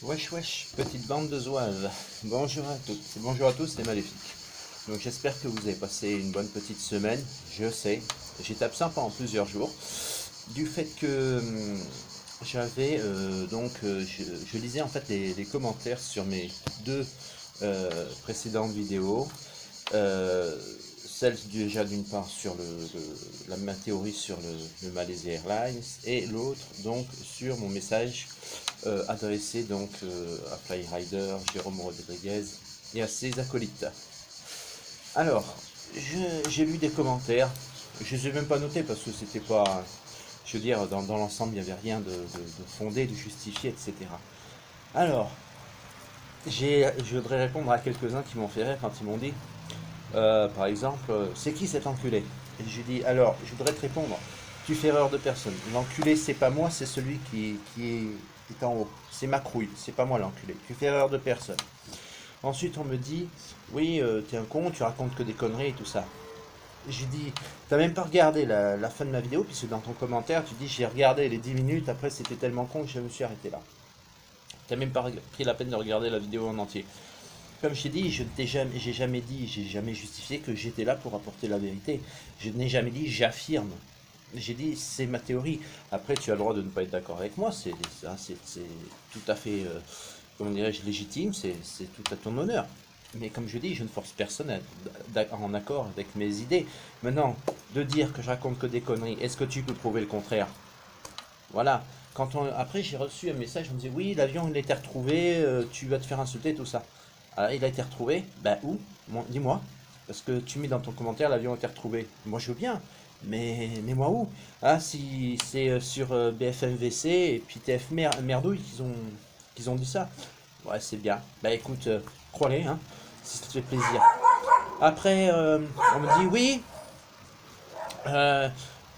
Wesh wesh, petite bande de zouaves. Bonjour à toutes. Bonjour à tous, c'est Maléfique. Donc j'espère que vous avez passé une bonne petite semaine. Je sais, j'étais absent pendant plusieurs jours. Du fait que j'avais je lisais en fait les commentaires sur mes deux précédentes vidéos. Euh, Celle déjà d'une part sur ma théorie sur le Malaysia Airlines et l'autre donc sur mon message adressé donc à Flyrider, Jérôme Rodriguez et à ses acolytes. Alors, j'ai lu des commentaires, je ne les ai même pas notés parce que c'était pas, je veux dire, dans l'ensemble il n'y avait rien de fondé, de justifié, etc. Alors, je voudrais répondre à quelques-uns qui m'ont fait rire quand ils m'ont dit par exemple, c'est qui cet enculé? Et j'ai dit, alors, je voudrais te répondre, tu fais erreur de personne. L'enculé, c'est pas moi, c'est celui qui est en haut. C'est ma crouille, c'est pas moi l'enculé. Tu fais erreur de personne. Ensuite, on me dit, oui, t'es un con, tu racontes que des conneries et tout ça. J'ai dit, t'as même pas regardé la fin de ma vidéo, puisque dans ton commentaire, tu dis, j'ai regardé les 10 minutes, après c'était tellement con que je me suis arrêté là. T'as même pas pris la peine de regarder la vidéo en entier. Comme je t'ai dit, j'ai jamais dit, j'ai jamais justifié que j'étais là pour apporter la vérité. Je n'ai jamais dit j'affirme. J'ai dit c'est ma théorie. Après, tu as le droit de ne pas être d'accord avec moi, c'est tout à fait, comment dirais-je, légitime, c'est tout à ton honneur. Mais comme je dis, je ne force personne à être en accord avec mes idées. Maintenant, de dire que je raconte que des conneries, est-ce que tu peux prouver le contraire? Voilà. Après, j'ai reçu un message, on me disait oui, l'avion il a été retrouvé, tu vas te faire insulter, tout ça. Alors, il a été retrouvé, ben où? Dis-moi. Parce que tu mets dans ton commentaire l'avion a été retrouvé. Moi je veux bien, mais moi où? Ah, si c'est sur BFMVC et puis Merdouille qu'ils ont dit ça. Ouais, c'est bien. Bah écoute, crois-les, hein, si ça te fait plaisir. Après, on me dit oui, euh,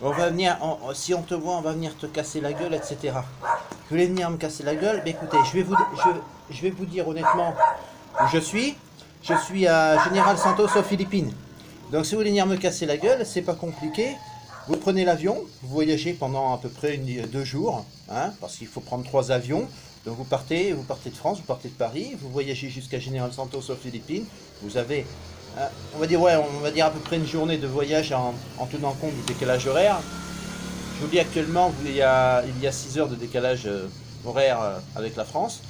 on va venir, si on te voit, on va venir te casser la gueule, etc. Vous voulez venir me casser la gueule? Mais écoutez, je vais vous dire honnêtement où je suis. Je suis à General Santos aux Philippines. Donc si vous voulez venir me casser la gueule, c'est pas compliqué. Vous prenez l'avion, vous voyagez pendant à peu près 2 jours, hein, parce qu'il faut prendre 3 avions. Donc vous partez de France, vous partez de Paris, vous voyagez jusqu'à General Santos aux Philippines. Vous avez, on va dire ouais, on va dire à peu près une journée de voyage en tenant compte du décalage horaire. Je vous dis actuellement, il y a 6 heures de décalage horaire avec la France.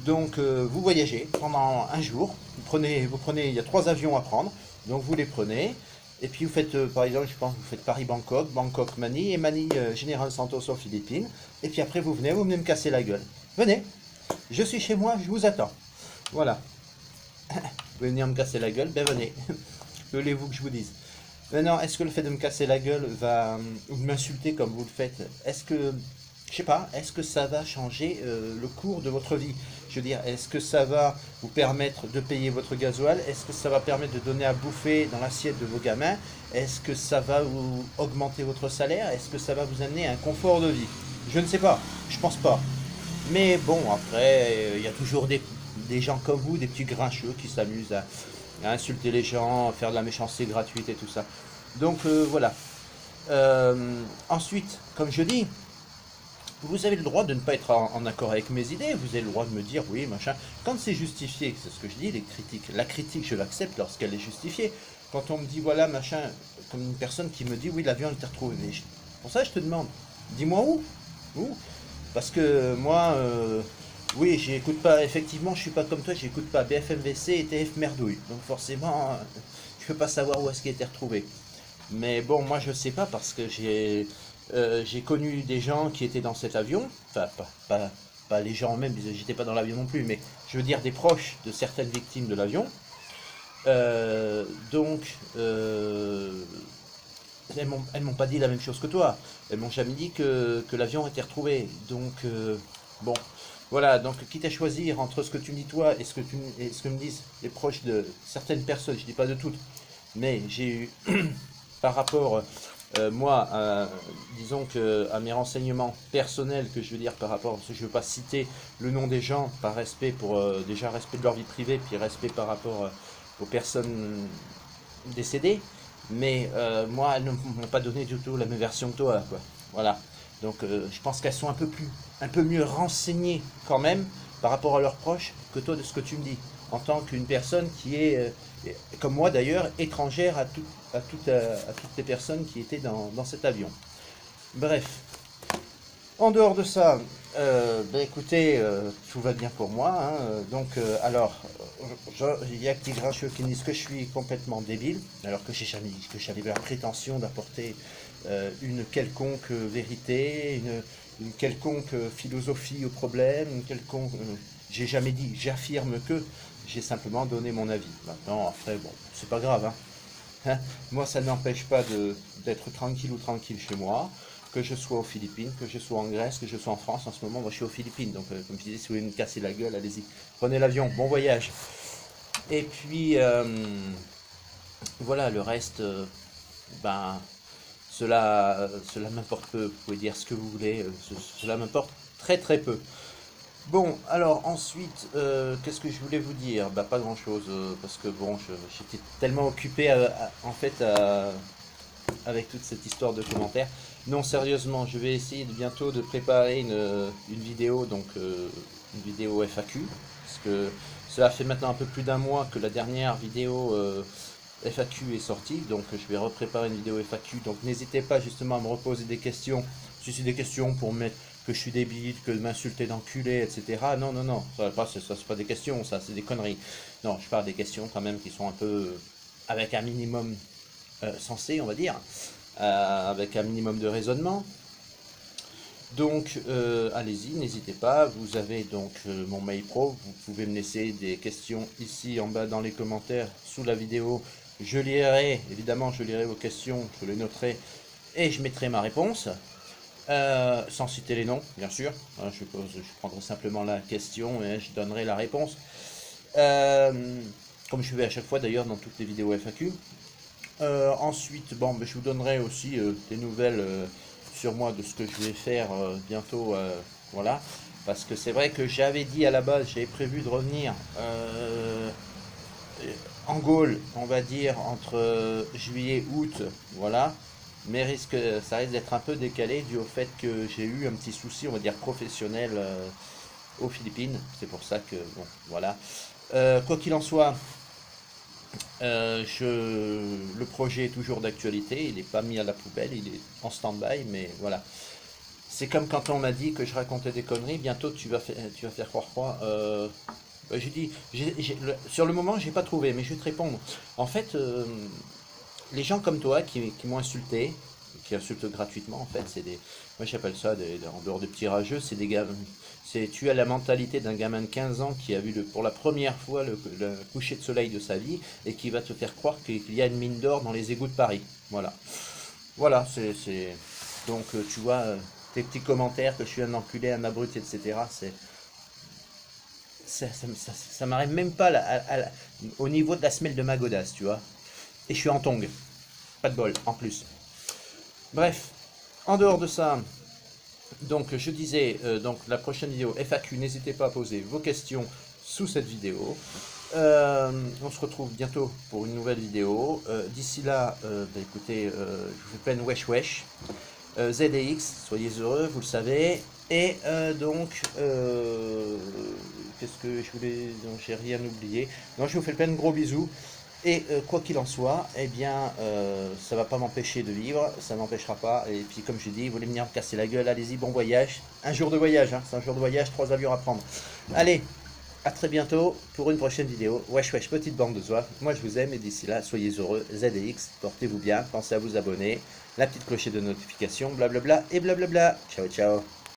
Donc vous voyagez pendant un jour. Il y a 3 avions à prendre. Donc vous les prenez. Et puis vous faites, par exemple, je pense que vous faites Paris-Bangkok, Bangkok-Manille et Manille-Général Santos aux Philippines. Et puis après vous venez me casser la gueule. Venez, je suis chez moi, je vous attends. Voilà. Vous voulez venir me casser la gueule? Ben venez. Que voulez-vous que je vous dise? Maintenant, est-ce que le fait de me casser la gueule ou de m'insulter comme vous le faites, je sais pas, est-ce que ça va changer le cours de votre vie? Je veux dire, est-ce que ça va vous permettre de payer votre gasoil? Est-ce que ça va permettre de donner à bouffer dans l'assiette de vos gamins? Est-ce que ça va vous augmenter votre salaire? Est-ce que ça va vous amener un confort de vie? Je ne sais pas, je pense pas. Mais bon, après, il y a toujours des gens comme vous, des petits grincheux qui s'amusent à insulter les gens, à faire de la méchanceté gratuite et tout ça. Donc voilà. Ensuite, comme je dis, vous avez le droit de ne pas être en accord avec mes idées, vous avez le droit de me dire oui, machin. Quand c'est justifié, c'est ce que je dis, les critiques. La critique, je l'accepte lorsqu'elle est justifiée. Quand on me dit voilà, machin, comme une personne qui me dit oui, l'avion a été retrouvé. Pour ça, je te demande, dis-moi où? Où? Parce que moi, oui, j'écoute pas, effectivement, je suis pas comme toi, j'écoute pas BFMVC et TF Merdouille. Donc forcément, je peux pas savoir où est-ce qu'il a été retrouvé. Mais bon, moi je sais pas parce que j'ai connu des gens qui étaient dans cet avion, enfin pas les gens eux-mêmes, j'étais pas dans l'avion non plus, mais je veux dire des proches de certaines victimes de l'avion. Donc, elles m'ont pas dit la même chose que toi. Elles m'ont jamais dit que l'avion était retrouvé. Donc, bon, voilà. Donc, quitte à choisir entre ce que tu me dis toi et ce que me disent les proches de certaines personnes, je dis pas de toutes, mais j'ai eu par rapport, moi, disons que à mes renseignements personnels, que je veux dire par rapport, parce que je ne veux pas citer le nom des gens par respect pour déjà respect de leur vie privée, puis respect par rapport aux personnes décédées, mais moi, elles ne m'ont pas donné du tout la même version que toi, quoi. Voilà. Donc, je pense qu'elles sont un peu mieux renseignées quand même par rapport à leurs proches que toi de ce que tu me dis, en tant qu'une personne qui est, comme moi d'ailleurs, étrangère à toutes les personnes qui étaient dans cet avion. Bref, en dehors de ça, ben écoutez, tout va bien pour moi, hein. Donc, alors, il y a des grincheux qui me disent que je suis complètement débile, alors que j'ai jamais dit que j'avais la prétention d'apporter une quelconque vérité, une quelconque philosophie au problème, une quelconque. J'ai jamais dit, j'affirme que j'ai simplement donné mon avis. Maintenant, après, bon, c'est pas grave, hein. Hein, moi, ça n'empêche pas d'être tranquille ou tranquille chez moi, que je sois aux Philippines, que je sois en Grèce, que je sois en France. En ce moment, moi, je suis aux Philippines. Donc, comme je disais, si vous voulez me casser la gueule, allez-y. Prenez l'avion, bon voyage. Et puis, voilà, le reste, ben, cela m'importe peu. Vous pouvez dire ce que vous voulez, cela m'importe très très peu. Bon, alors ensuite, qu'est-ce que je voulais vous dire? Bah, pas grand-chose, parce que bon, j'étais tellement occupé en fait avec toute cette histoire de commentaires. Non, sérieusement, je vais essayer bientôt de préparer une vidéo, donc une vidéo FAQ, parce que cela fait maintenant un peu plus d'un mois que la dernière vidéo FAQ est sortie, donc je vais repréparer une vidéo FAQ. Donc n'hésitez pas justement à me reposer des questions, si c'est des questions pour mettre que je suis débile, que de m'insulter d'enculé, etc. Non, non, non, ça c'est pas des questions, ça c'est des conneries. Non, je parle des questions quand même qui sont un peu avec un minimum sensé, on va dire, avec un minimum de raisonnement. Donc, allez-y, n'hésitez pas. Vous avez donc mon mail pro. Vous pouvez me laisser des questions ici en bas dans les commentaires sous la vidéo. Je lirai, évidemment, je lirai vos questions, je les noterai et je mettrai ma réponse. Sans citer les noms, bien sûr. Je prendrai simplement la question et je donnerai la réponse. Comme je fais à chaque fois d'ailleurs dans toutes les vidéos FAQ. Ensuite, bon, je vous donnerai aussi des nouvelles sur moi de ce que je vais faire bientôt. Voilà. Parce que c'est vrai que j'avais dit à la base, j'avais prévu de revenir en Gaule, on va dire, entre juillet et août. Voilà. Mais ça risque d'être un peu décalé dû au fait que j'ai eu un petit souci, on va dire, professionnel aux Philippines. C'est pour ça que, bon, voilà. Quoi qu'il en soit, le projet est toujours d'actualité, il n'est pas mis à la poubelle, il est en stand-by, mais voilà. C'est comme quand on m'a dit que je racontais des conneries, bientôt tu vas faire croire quoi. J'ai dit, sur le moment, j'ai pas trouvé, mais je vais te répondre. En fait, les gens comme toi qui m'ont insulté, qui insultent gratuitement, en fait, c'est des. Moi, j'appelle ça, en dehors des petits rageux, c'est des gars. Tu as la mentalité d'un gamin de 15 ans qui a vu pour la première fois le coucher de soleil de sa vie et qui va te faire croire qu'il y a une mine d'or dans les égouts de Paris. Voilà. Voilà, c'est. Donc, tu vois, tes petits commentaires que je suis un enculé, un abruti, etc., ça m'arrive même pas au niveau de la semelle de ma godasse, tu vois. Et je suis en tongs. Pas de bol, en plus. Bref, en dehors de ça, donc je disais, donc la prochaine vidéo FAQ, n'hésitez pas à poser vos questions sous cette vidéo. On se retrouve bientôt pour une nouvelle vidéo. D'ici là, bah, écoutez, je vous fais plein de wesh wesh. ZDX, soyez heureux, vous le savez. Et donc, qu'est-ce que je voulais... Non, j'ai rien oublié. Non, je vous fais plein de gros bisous. Et quoi qu'il en soit, eh bien, ça va pas m'empêcher de vivre, ça m'empêchera pas. Et puis, comme je dis, vous voulez venir me casser la gueule, allez-y, bon voyage. Un jour de voyage, hein, c'est un jour de voyage, 3 avions à prendre. Allez, à très bientôt pour une prochaine vidéo. Wesh wesh, petite bande de zouaves. Moi, je vous aime et d'ici là, soyez heureux. ZDX, portez-vous bien, pensez à vous abonner, la petite clochette de notification, blablabla et blablabla. Ciao, ciao.